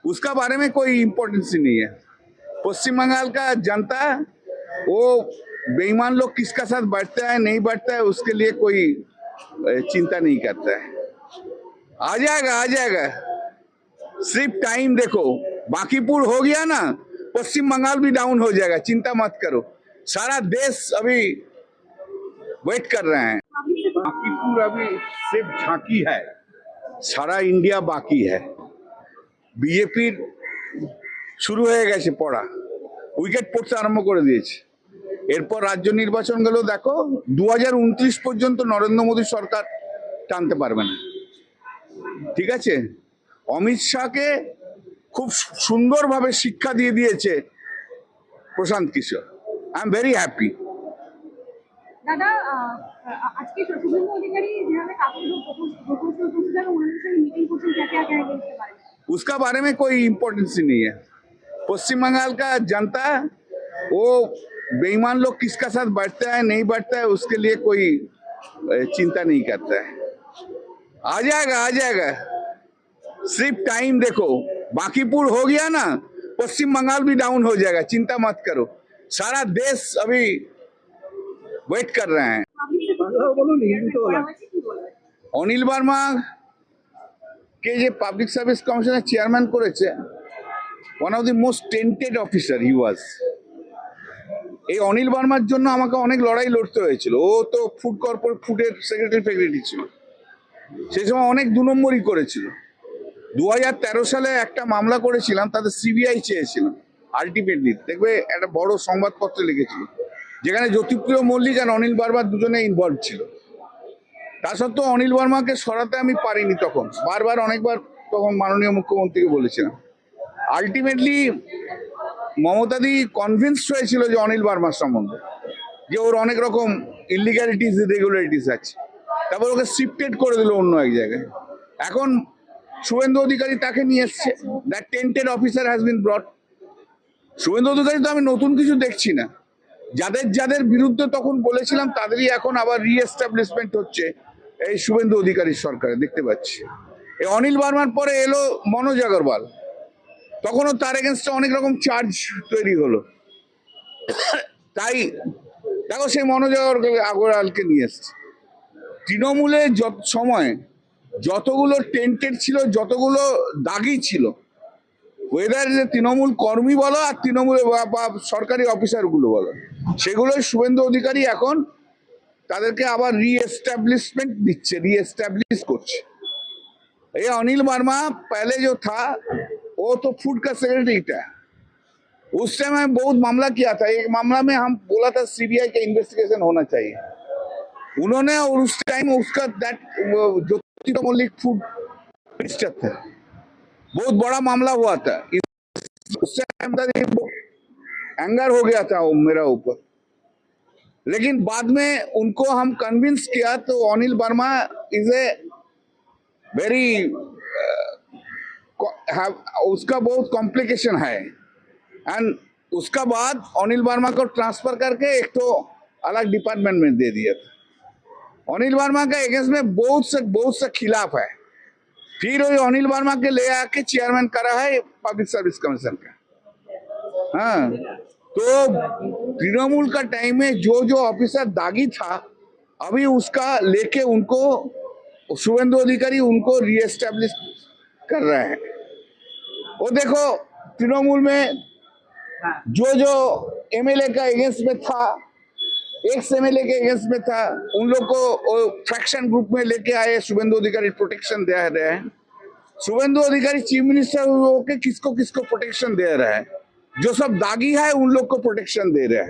उसका बारे में कोई इम्पोर्टेंस ही नहीं है। पश्चिम बंगाल का जनता वो बेईमान लोग किसका साथ बैठता है नहीं बैठता है उसके लिए कोई चिंता नहीं करता है। आ जाएगा आ जाएगा, सिर्फ टाइम देखो। बांकीपुर हो गया ना, पश्चिम बंगाल भी डाउन हो जाएगा, चिंता मत करो। सारा देश अभी वेट कर रहे हैं। बांकीपुर अभी सिर्फ झांकी है, सारा इंडिया बाकी है। বিজেপির শুরু হয়ে গেছে পড়া, উইকেট পড়তে আরম্ভ করে দিয়েছে। এরপর রাজ্য নির্বাচন গেল, দেখো 2029 পর্যন্ত নরেন্দ্র মোদী সরকার টানতে পারবে না। ঠিক আছে, অমিত শাহকে খুব সুন্দরভাবে শিক্ষা দিয়ে দিয়েছে Prashant Kishor. I am very happy. দাদা, আজকে শুভেন্দু অধিকারী যেভাবে মিটিং করছেন, उसका बारे में कोई इम्पोर्टेंस ही नहीं है। पश्चिम बंगाल का जनता वो बेईमान लोग किसका साथ बैठता है नहीं बैठता है उसके लिए कोई चिंता नहीं करता है। आ जाएगा आ जाएगा, सिर्फ टाइम देखो। बांकीपुर हो गया ना, पश्चिम बंगाल भी डाउन हो जाएगा, चिंता मत करो। सारा देश अभी वेट कर रहे हैं। অনিল বার্মা কে যে পাবলিক সার্ভিস কমিশনের চেয়ারম্যান করেছে, one of the most tainted officer he was. এই অনিল বার্মার জন্য আমাকে অনেক লড়াই লড়তে হয়েছিল। ও তো ফুডের সেক্রেটারি ছিল, সেই সময় অনেক 2 নম্বরই করেছিল। 2013 সালে একটা মামলা করেছিলাম, তাতে সিবিআই চেয়েছিল। আলটিমেটলি দেখবে একটা বড় সংবাদপত্রে লিখেছিল, যেখানে জ্যোতিপ্রিয় মল্লিক আর অনিল বার্মা দুজনে ইনভলভ ছিল। তা সত্ত্বেও অনিল বার্মাকে সরাতে আমি পারিনি। তখন অনেকবার তখন মাননীয় মুখ্যমন্ত্রীকে বলেছিলাম। আলটিমেটলি মমতাদি কনভিন্সড হয়েছিল যে অনিল বার্মার সম্বন্ধে, যে ওর অনেক রকম ইলিগ্যালিটিস ইরেগুলারিটিস আছে। তারপর ওকে শিফটেড করে দিল অন্য এক জায়গায়। এখন শুভেন্দু অধিকারী তাকে নিয়ে এসছে। That tainted officer has been brought. Suvendu Adhikari তো আমি নতুন কিছু দেখছি না। যাদের বিরুদ্ধে তখন বলেছিলাম তাদেরই এখন আবার রিএস্টাবলিশমেন্ট হচ্ছে এই শুভেন্দু অধিকারীর সরকারে, দেখতে পাচ্ছি। এই অনিল বার্মার পরে এলো মনোজ আগরওয়াল, তখনও তার এগেনস্টে অনেক রকম চার্জ তৈরি হলো। তাই দেখো সেই মনোজ আগরওয়ালকে নিয়ে এসছে। তৃণমূলে যত সময় যতগুলো টেন্টেড ছিল, যতগুলো দাগি ছিল, ওয়েদার যে তৃণমূল কর্মী বলো আর তৃণমূল বা সরকারি অফিসারগুলো বলো, সেগুলোই শুভেন্দু অধিকারী এখন তাদেরকে আবার রিএস্টাবলিশমেন্ট দিচ্ছে, রিएस्टैब्लिश করছে। ये अनिल वर्मा पहले जो था वो तो फूड का सेक्रेटरी था। उस टाइम में बहुत मामला किया था। एक मामला में हम बोला था सीबीआई का इन्वेस्टिगेशन होना चाहिए, उन्होंने। और उस टाइम उसका ज्योतिप्रिय मल्लिक फूड मिनिस्टर थे, बहुत बड़ा मामला हुआ था। उस टाइम एंगर हो गया था वो मेरा ऊपर, लेकिन बाद में उनको हम कन्विंस किया तो Anil Verma is a very उसका बहुत कॉम्प्लिकेशन है। एंड उसका बाद अनिल वर्मा को ट्रांसफर करके एक तो अलग डिपार्टमेंट में दे दिया था। अनिल वर्मा का अगेंस्ट में बहुत से खिलाफ है। फिर वो अनिल वर्मा के ले आके चेयरमैन करा है पब्लिक सर्विस कमीशन का। हाँ, तो तृणमूल का टाइम में जो ऑफिसर दागी था, अभी उसका लेके उनको शुभेंदु अधिकारी उनको रीएस्टैब्लिश कर रहे हैं। वो देखो तृणमूल में जो एमएलए का अगेंस्ट में था, एक्स एमएलए के अगेंस्ट में था, उन लोग को फ्रैक्शन ग्रुप में लेके आए। शुभेंदु अधिकारी प्रोटेक्शन दे रहे हैं। शुभेंदु अधिकारी चीफ मिनिस्टर होके किसको प्रोटेक्शन दे रहा है? जो सब दागी है उन लोग को प्रोटेक्शन दे रहे हैं।